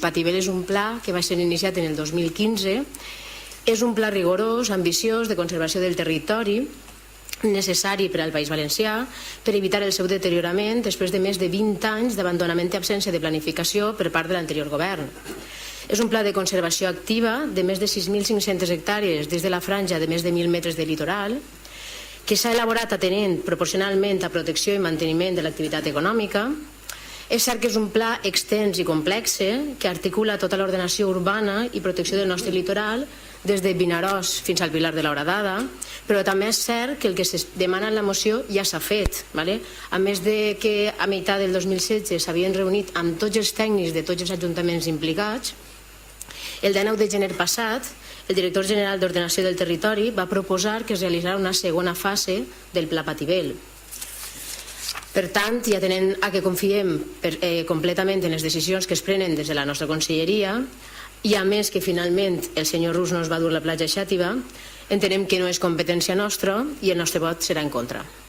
Patibel és un pla que va ser iniciat en el 2015. És un pla rigorós, ambiciós, de conservació del territori, necessari per al País Valencià per evitar el seu deteriorament després de més de 20 anys d'abandonament i absència de planificació per part de l'anterior govern. És un pla de conservació activa de més de 6.500 hectàrees des de la franja de més de 1.000 metres de litoral, que s'ha elaborat atenent proporcionalment a protecció i manteniment de l'activitat econòmica. És cert que és un pla extens i complex que articula tota l'ordenació urbana i protecció del nostre litoral des de Vinaròs fins al Pilar de la Horadada, però també és cert que el que es demana en la moció ja s'ha fet. A més de que a meitat del 2016 s'havien reunit amb tots els tècnics de tots els ajuntaments implicats, el 19 de gener passat el director general d'Ordenació del Territori va proposar que es realitzara una segona fase del Pla Patibel. Per tant, i atenent a que confiem completament en les decisions que es prenen des de la nostra conselleria, i a més que finalment el senyor Rus no es va dur la platja xàtiva, entenem que no és competència nostra i el nostre vot serà en contra.